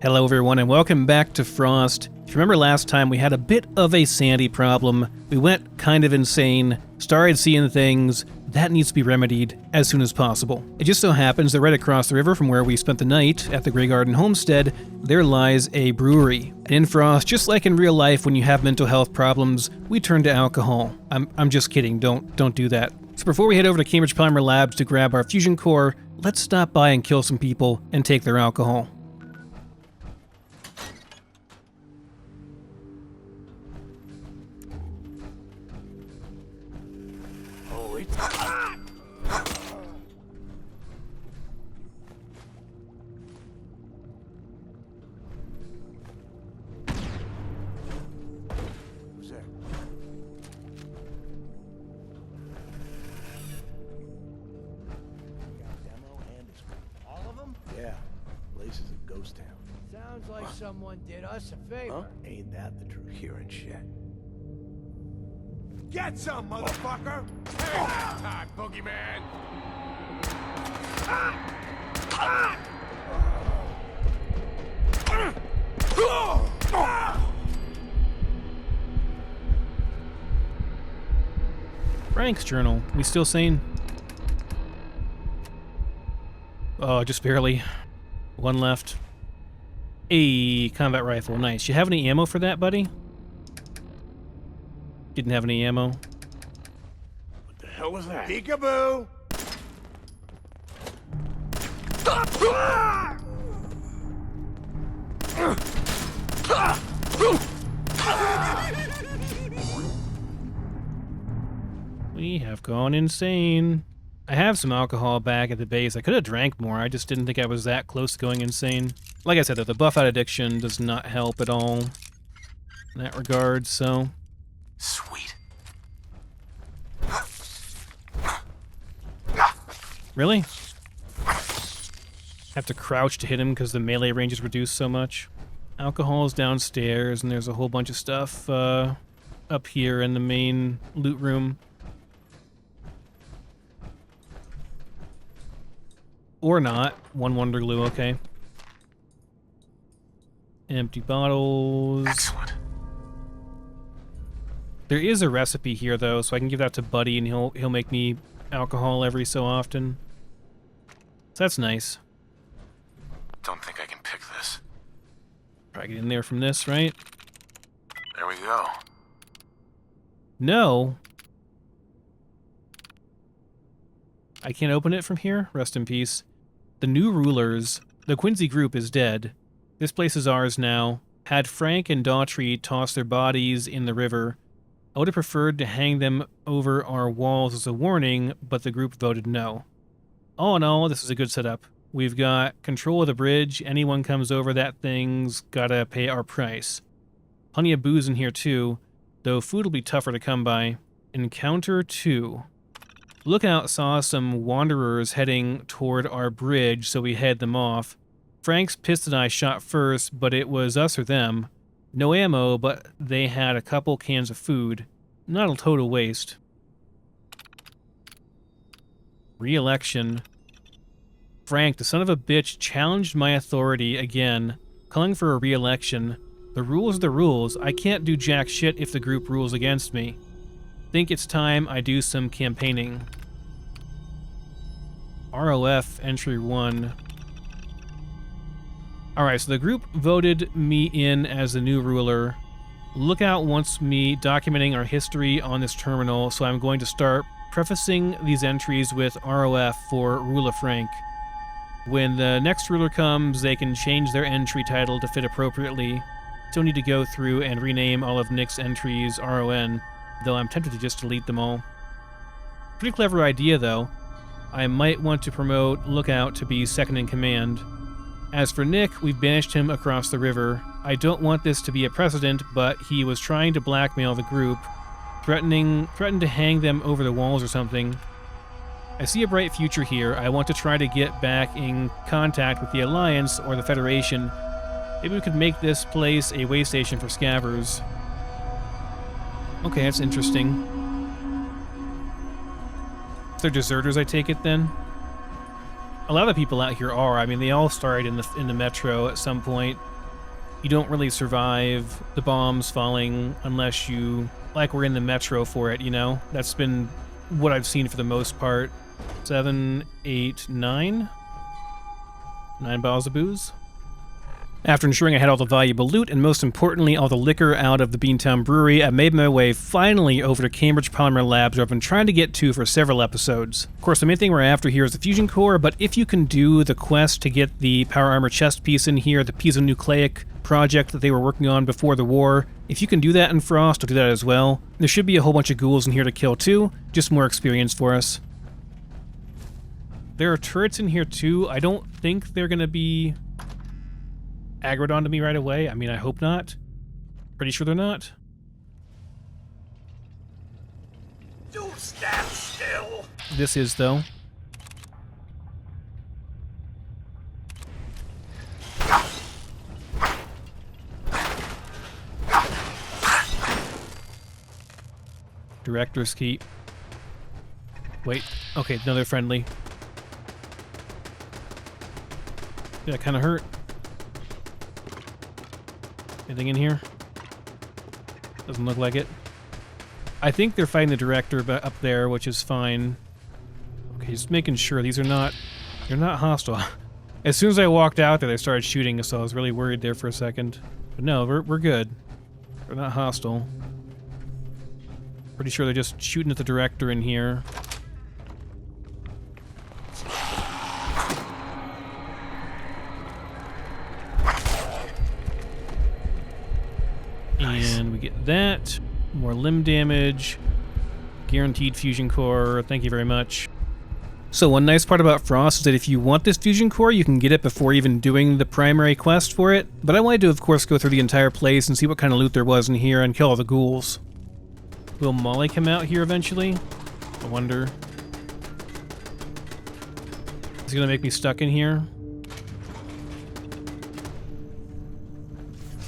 Hello everyone and welcome back to Frost. If you remember last time we had a bit of a sanity problem. We went kind of insane, started seeing things. That needs to be remedied as soon as possible. It just so happens that right across the river from where we spent the night at the Grey Garden Homestead, there lies a brewery. And in Frost, just like in real life when you have mental health problems, we turn to alcohol. I'm just kidding, don't do that. So before we head over to Cambridge Polymer Labs to grab our fusion core, let's stop by and kill some people and take their alcohol. Sounds like someone did us a favor. Huh? Ain't that the truth? Hearing shit. Get some, motherfucker! Hey, time, boogeyman! Frank's journal. We still sane? Oh, just barely. One left. A combat rifle. Nice. You have any ammo for that, buddy? Didn't have any ammo. What the hell was that? Peekaboo! We have gone insane. I have some alcohol back at the base. I could have drank more. I just didn't think I was that close to going insane. Like I said, though, the buff out addiction does not help at all in that regard, so... Sweet. Really? Have to crouch to hit him because the melee range is reduced so much. Alcohol is downstairs, and there's a whole bunch of stuff up here in the main loot room. Or not. One Wonder Glue, okay. Empty bottles. Excellent. There is a recipe here, though, so I can give that to Buddy, and he'll make me alcohol every so often. So that's nice. Don't think I can pick this. Probably get in there from this, right? There we go. No. I can't open it from here? Rest in peace. The new rulers. The Quincy group is dead. This place is ours now. Had Frank and Daughtry toss their bodies in the river. I would have preferred to hang them over our walls as a warning, but the group voted no. All in all, this is a good setup. We've got control of the bridge. Anyone comes over that thing's gotta pay our price. Plenty of booze in here too, though food will be tougher to come by. Encounter 2. Lookout saw some wanderers heading toward our bridge, so we head them off. Frank's pissed that I shot first, but it was us or them. No ammo, but they had a couple cans of food. Not a total waste. Re-election. Frank, the son of a bitch, challenged my authority again, calling for a re-election. The rules are the rules. I can't do jack shit if the group rules against me. Think it's time I do some campaigning. ROF entry 1. Alright, so the group voted me in as the new ruler. Lookout wants me documenting our history on this terminal, so I'm going to start prefacing these entries with ROF for Ruler Frank. When the next ruler comes, they can change their entry title to fit appropriately. Still need to go through and rename all of Nick's entries RON, though I'm tempted to just delete them all. Pretty clever idea, though. I might want to promote Lookout to be second in command. As for Nick, we've banished him across the river. I don't want this to be a precedent, but he was trying to blackmail the group, threatened to hang them over the walls or something. I see a bright future here. I want to try to get back in contact with the Alliance or the Federation. Maybe we could make this place a way station for scabbers. Okay, that's interesting. They're deserters, I take it, then? a lot of people out here are. I mean, they all started in the metro at some point. You don't really survive the bombs falling unless you, like, we're in the metro for it, you know? That's been what I've seen for the most part. 7, 8, 9? 9 bottles of booze. After ensuring I had all the valuable loot, and most importantly, all the liquor out of the Beantown Brewery, I made my way finally over to Cambridge Polymer Labs, where I've been trying to get to for several episodes. Of course, the main thing we're after here is the fusion core, but if you can do the quest to get the power armor chest piece in here, the piezonucleic project that they were working on before the war, if you can do that in Frost, I'll do that as well. There should be a whole bunch of ghouls in here to kill too, just more experience for us. There are turrets in here too. I don't think they're going to be aggroed onto me right away. I mean, I hope not. Pretty sure they're not. You stand still. This is, though. Director's key. Wait. Okay, no, they're friendly. Yeah, that kind of hurt. Anything in here? Doesn't look like it. I think they're fighting the director up there, which is fine. Okay, just making sure these are not... They're not hostile. As soon as I walked out there, they started shooting, so I was really worried there for a second. But no, we're good. They're not hostile. Pretty sure they're just shooting at the director in here. And we get that. More limb damage. Guaranteed fusion core. Thank you very much. So one nice part about Frost is that if you want this fusion core, you can get it before even doing the primary quest for it. But I wanted to, of course, go through the entire place and see what kind of loot there was in here and kill all the ghouls. Will Molly come out here eventually? I wonder. Is he gonna make me stuck in here?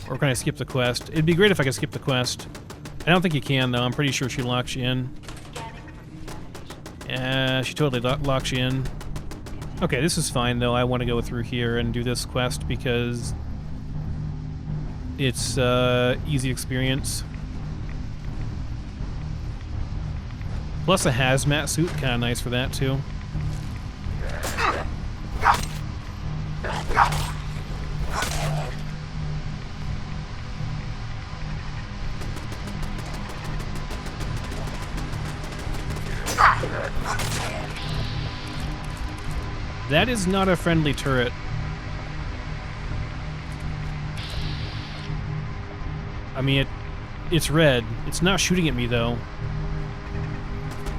Or can I skip the quest? It'd be great if I could skip the quest. I don't think you can, though. I'm pretty sure she locks you in. Yeah, she totally locks you in. Okay, this is fine, though. I want to go through here and do this quest because it's easy experience. Plus a hazmat suit, kind of nice for that, too. That is not a friendly turret. I mean, it's red. It's not shooting at me, though.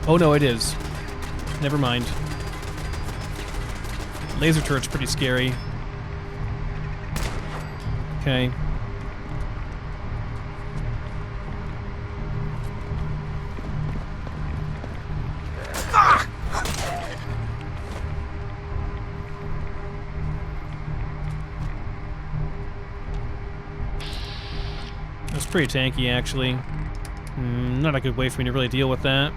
Oh, no, it is. Never mind. Laser turret's pretty scary. Okay. That's pretty tanky, actually. Not a good way for me to really deal with that.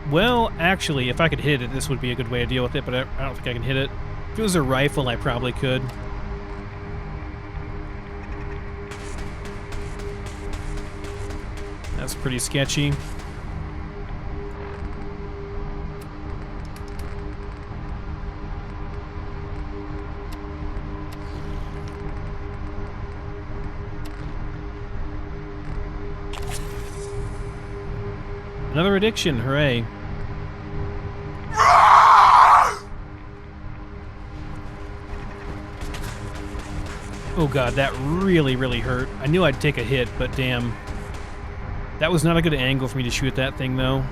Well, actually, if I could hit it, this would be a good way to deal with it, but I don't think I can hit it. If it was a rifle, I probably could. That's pretty sketchy. Another addiction, hooray. Oh god, that really, really hurt. I knew I'd take a hit, but damn. That was not a good angle for me to shoot at that thing, though.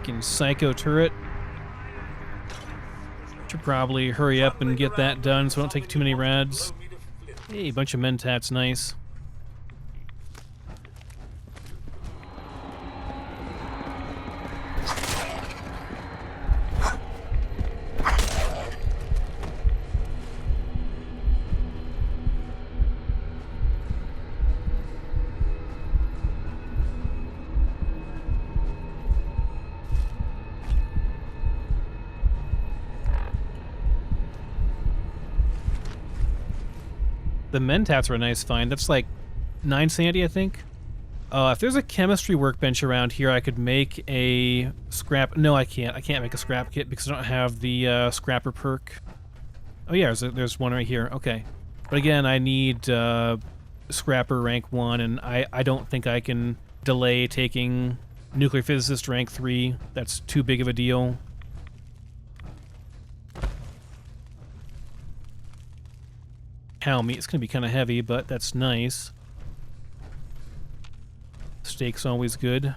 Freaking psycho turret. Should probably hurry up and get that done so I don't take too many rads. Hey, a bunch of mentats, nice. The mentats are a nice find. That's like 9 sanity, I think. If there's a chemistry workbench around here, I could make a scrap... No, I can't. I can't make a scrap kit because I don't have the scrapper perk. Oh yeah, there's one right here. Okay. But again, I need scrapper rank 1, and I don't think I can delay taking nuclear physicist rank 3. That's too big of a deal. Cow meat. It's going to be kind of heavy, but that's nice. Steak's always good.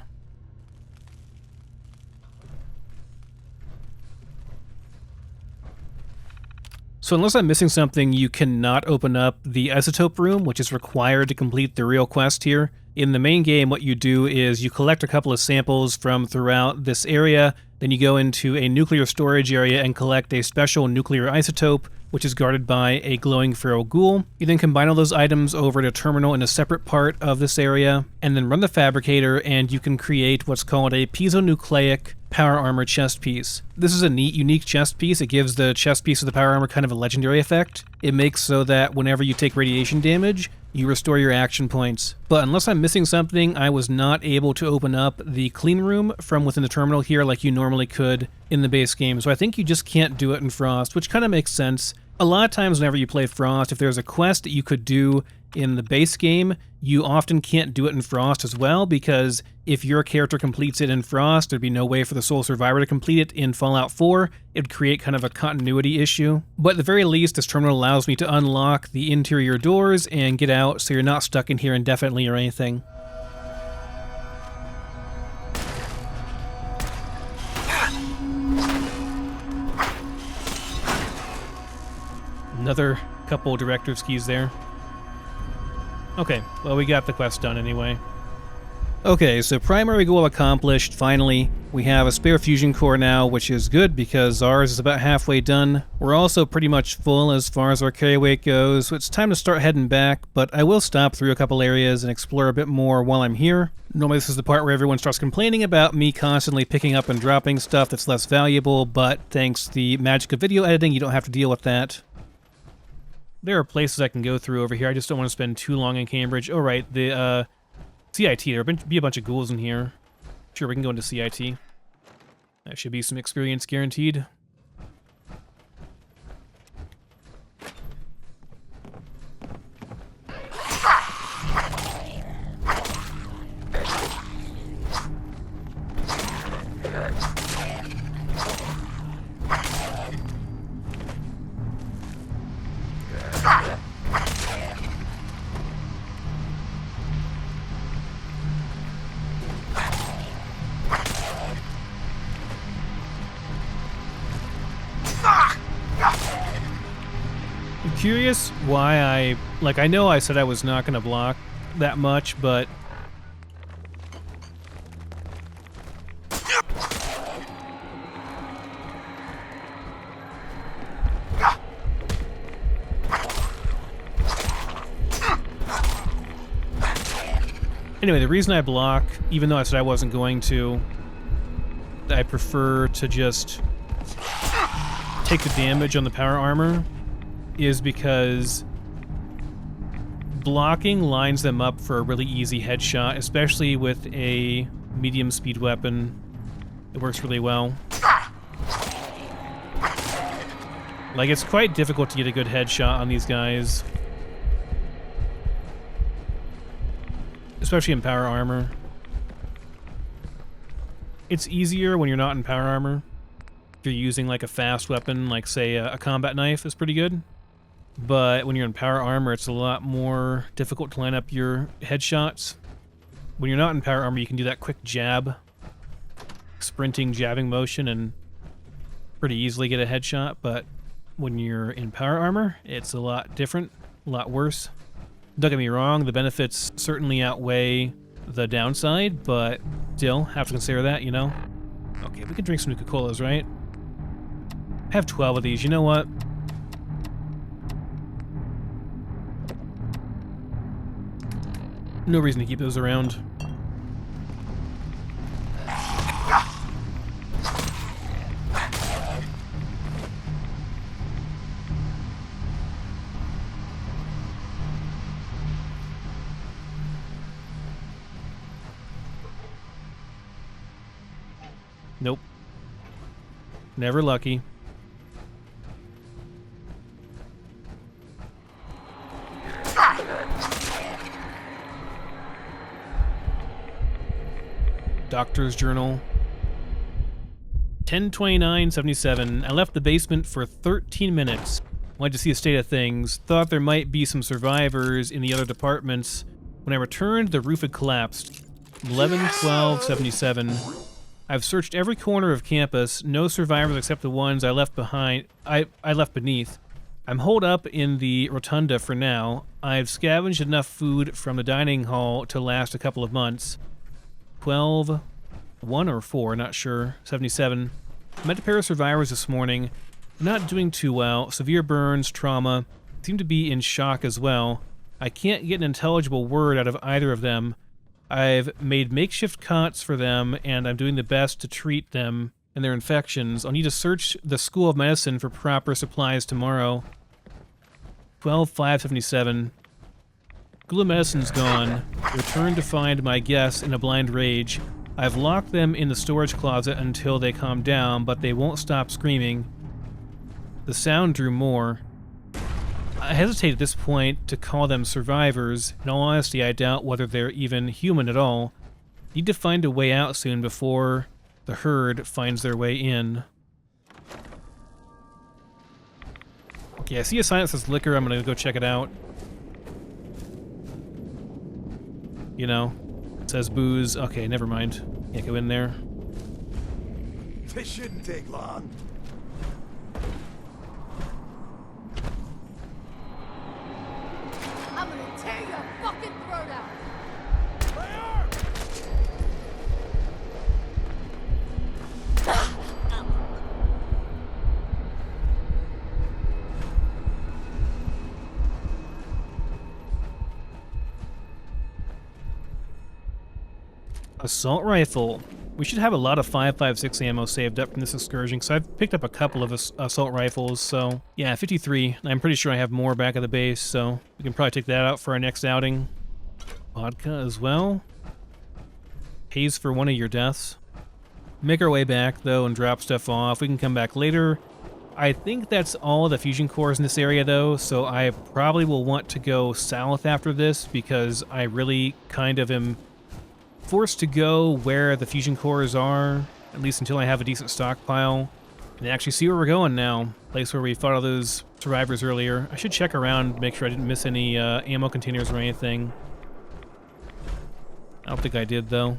So unless I'm missing something, you cannot open up the isotope room, which is required to complete the real quest here. In the main game, what you do is you collect a couple of samples from throughout this area, then you go into a nuclear storage area and collect a special nuclear isotope, which is guarded by a glowing feral ghoul. You then combine all those items over at a terminal in a separate part of this area, and then run the fabricator, and you can create what's called a piezonucleic power armor chest piece. This is a neat, unique chest piece. It gives the chest piece of the power armor kind of a legendary effect. It makes so that whenever you take radiation damage, you restore your action points. But unless I'm missing something, I was not able to open up the clean room from within the terminal here like you normally could in the base game. So I think you just can't do it in Frost, which kind of makes sense. A lot of times whenever you play Frost, if there's a quest that you could do in the base game, you often can't do it in Frost as well, because if your character completes it in Frost, there'd be no way for the sole survivor to complete it in Fallout 4. It would create kind of a continuity issue. But at the very least, this terminal allows me to unlock the interior doors and get out so you're not stuck in here indefinitely or anything. Another couple director's keys there. Okay, well, we got the quest done anyway. Okay, so primary goal accomplished, finally. We have a spare fusion core now, which is good because ours is about halfway done. We're also pretty much full as far as our carry weight goes, so it's time to start heading back, but I will stop through a couple areas and explore a bit more while I'm here. Normally this is the part where everyone starts complaining about me constantly picking up and dropping stuff that's less valuable, but thanks to the magic of video editing, you don't have to deal with that. There are places I can go through over here. I just don't want to spend too long in Cambridge. Oh, right, the CIT. There'll be a bunch of ghouls in here. Sure, we can go into CIT. That should be some experience guaranteed. Curious why I know I said I was not going to block that much, but anyway, the reason I block, even though I said I wasn't going to, I prefer to just take the damage on the power armor, is because blocking lines them up for a really easy headshot, especially with a medium speed weapon. It works really well. Like, it's quite difficult to get a good headshot on these guys, especially in power armor. It's easier when you're not in power armor. If you're using like a fast weapon, like say a combat knife is pretty good. But when you're in power armor, it's a lot more difficult to line up your headshots. When you're not in power armor, you can do that quick jab. sprinting, jabbing motion and pretty easily get a headshot, but when you're in power armor, it's a lot different, a lot worse. Don't get me wrong, the benefits certainly outweigh the downside, but still have to consider that, you know? Okay, we can drink some Nuka-Colas, right? I have 12 of these, you know what? No reason to keep those around. Nope. Never lucky. Doctor's journal. 10/29/77. I left the basement for 13 minutes. Wanted to see a state of things. Thought there might be some survivors in the other departments. When I returned, the roof had collapsed. 11/12/77. I've searched every corner of campus. No survivors except the ones I left behind. I left beneath. I'm holed up in the rotunda for now. I've scavenged enough food from the dining hall to last a couple of months. 12, 1 or 4, not sure. 77. Met a pair of survivors this morning. Not doing too well. Severe burns, trauma. Seem to be in shock as well. I can't get an intelligible word out of either of them. I've made makeshift cots for them, and I'm doing the best to treat them and their infections. I'll need to search the School of Medicine for proper supplies tomorrow. 12/5/77. School of Medicine's gone. Return to find my guests in a blind rage. I've locked them in the storage closet until they calm down, but they won't stop screaming. The sound drew more. I hesitate at this point to call them survivors. In all honesty, I doubt whether they're even human at all. Need to find a way out soon before the herd finds their way in. Okay, I see a sign that says liquor. I'm gonna go check it out. You know, it says booze. Okay, never mind. Can't go in there. This shouldn't take long. I'm gonna tear your fucking throat out! Assault rifle. We should have a lot of 5.56 ammo saved up from this excursion, because I've picked up a couple of assault rifles, so... Yeah, 53. I'm pretty sure I have more back at the base, so we can probably take that out for our next outing. Vodka as well. Pays for one of your deaths. Make our way back, though, and drop stuff off. We can come back later. I think that's all the fusion cores in this area, though, so I probably will want to go south after this, because I really kind of am forced to go where the fusion cores are, at least until I have a decent stockpile, and actually see where we're going now. Place where we fought all those survivors earlier. I should check around, make sure I didn't miss any ammo containers or anything. I don't think I did, though.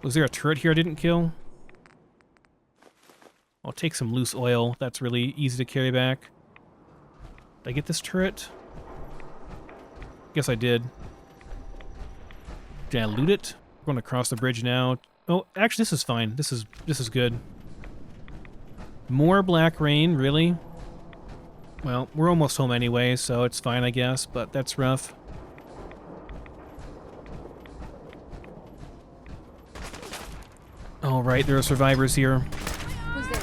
Was there a turret here I didn't kill? I'll take some loose oil. That's really easy to carry back. Did I get this turret? Guess I did. Did I loot it? We're going to cross the bridge now. Oh, actually, this is fine. This is good. More black rain, really? Well, we're almost home anyway, so it's fine, I guess, but that's rough. All right, there are survivors here. Who's there?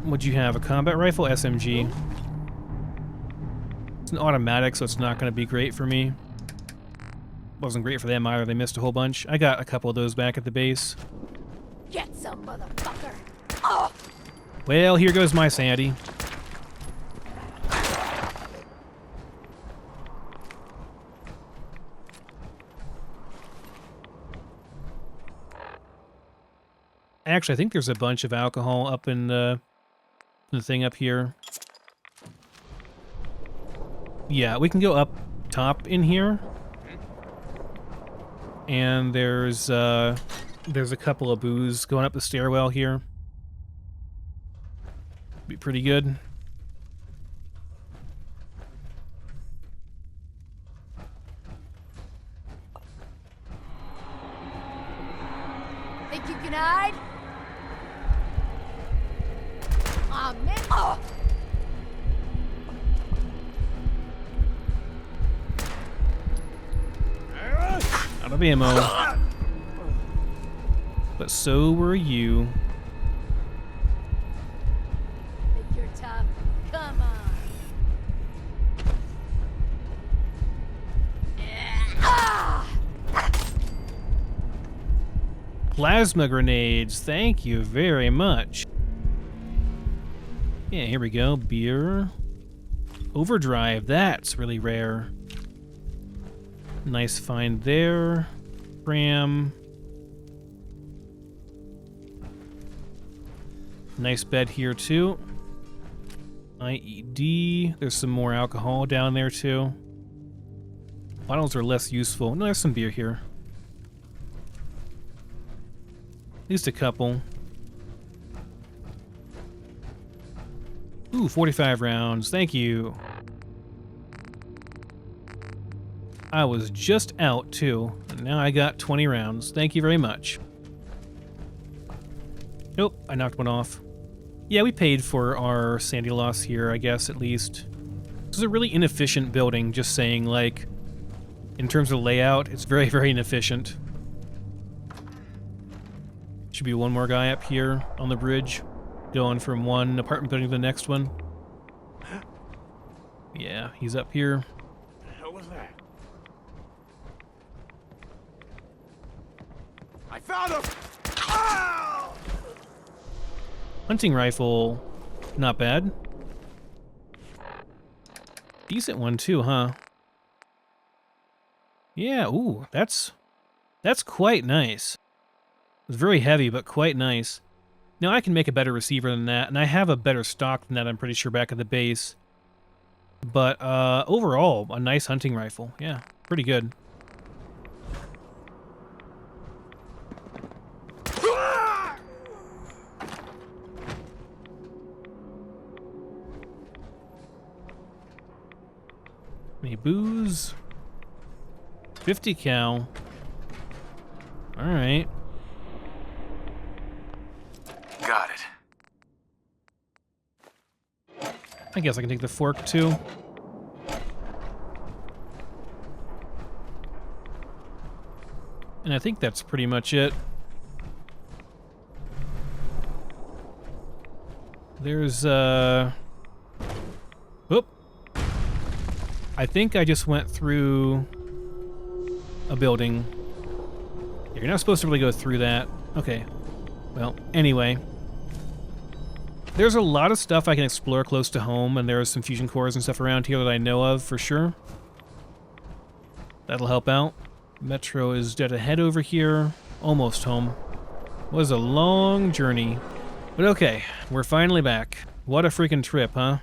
What'd you have? A combat rifle? SMG. It's an automatic, so it's not going to be great for me. Wasn't great for them either. They missed a whole bunch. I got a couple of those back at the base. Get some, motherfucker! Oh! Well, here goes my sanity. Actually, I think there's a bunch of alcohol up in the thing up here. Yeah, we can go up top in here. And there's a couple of boos going up the stairwell here. Be pretty good. Think you can hide? Aw, man. Oh! Out of ammo. But so were you. Think you're tough? Come on. Ah! Plasma grenades, thank you very much. Yeah, here we go. Beer. Overdrive, that's really rare. Nice find there. Ram. Nice bed here too. IED. There's some more alcohol down there too. Bottles are less useful. No, there's some beer here. At least a couple. Ooh, 45 rounds. Thank you. I was just out, too. And now I got 20 rounds. Thank you very much. Nope, I knocked one off. Yeah, we paid for our sandy loss here, I guess, at least. This is a really inefficient building, just saying, like, in terms of layout, it's very, very inefficient. Should be one more guy up here on the bridge, going from one apartment building to the next one. Yeah, he's up here. What the hell was that? I found him! Ah! Hunting rifle, not bad. Decent one too, huh? Yeah, ooh, that's quite nice. It's very heavy, but quite nice. Now I can make a better receiver than that, and I have a better stock than that, I'm pretty sure, back at the base. But overall, a nice hunting rifle. Yeah, pretty good. Any booze? 50 cal. Alright. Got it. I guess I can take the fork too. And I think that's pretty much it. There's Whoop. I think I just went through a building. You're not supposed to really go through that. Okay. Well, anyway. There's a lot of stuff I can explore close to home, and there are some fusion cores and stuff around here that I know of for sure. That'll help out. Metro is dead ahead over here. Almost home. Was a long journey. But okay, we're finally back. What a freaking trip, huh?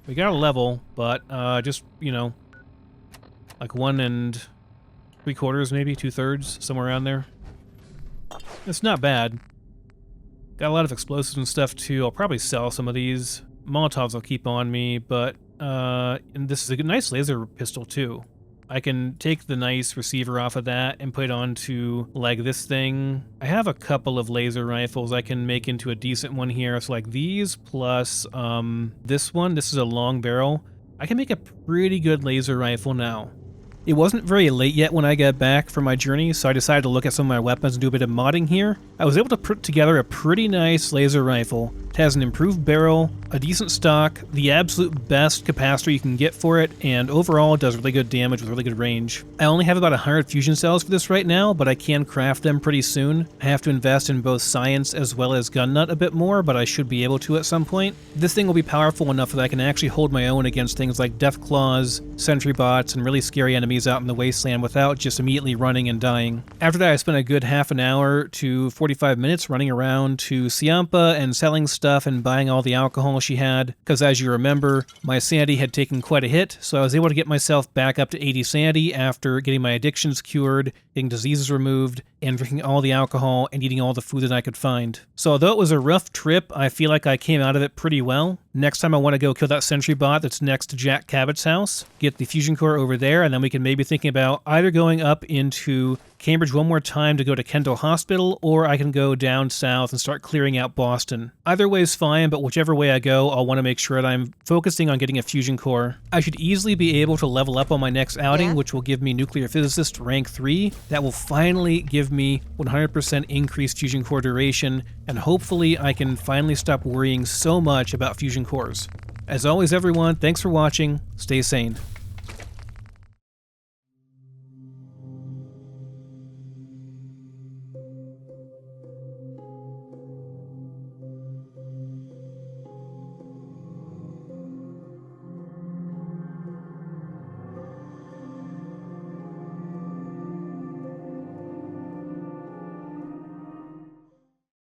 We got a level, but just, you know, like 1 3/4, maybe 2/3, somewhere around there. It's not bad. Got a lot of explosives and stuff too. I'll probably sell some of these. Molotovs I'll keep on me, but and this is a nice laser pistol too. I can take the nice receiver off of that and put it onto, like, this thing. I have a couple of laser rifles I can make into a decent one here. So, like, these plus this one. This is a long barrel. I can make a pretty good laser rifle now. It wasn't very late yet when I got back from my journey, so I decided to look at some of my weapons and do a bit of modding here. I was able to put together a pretty nice laser rifle. It has an improved barrel, a decent stock, the absolute best capacitor you can get for it, and overall it does really good damage with really good range. I only have about 100 fusion cells for this right now, but I can craft them pretty soon. I have to invest in both science as well as gun nut a bit more, but I should be able to at some point. This thing will be powerful enough that I can actually hold my own against things like Deathclaws, sentry bots, and really scary enemies days out in the wasteland without just immediately running and dying. After that, I spent a good half an hour to 45 minutes running around to Siampa and selling stuff and buying all the alcohol she had, because as you remember, my sanity had taken quite a hit, so I was able to get myself back up to 80 sanity after getting my addictions cured, getting diseases removed, and drinking all the alcohol and eating all the food that I could find. So although it was a rough trip, I feel like I came out of it pretty well. Next time I want to go kill that sentry bot that's next to Jack Cabot's house, get the fusion core over there, and then we can maybe thinking about either going up into Cambridge one more time to go to Kendall Hospital, or I can go down south and start clearing out Boston. Either way is fine, but whichever way I go, I'll want to make sure that I'm focusing on getting a fusion core. I should easily be able to level up on my next outing, which will give me Nuclear Physicist rank 3. That will finally give me 100% increased fusion core duration, and hopefully I can finally stop worrying so much about fusion cores. As always everyone, thanks for watching, stay sane.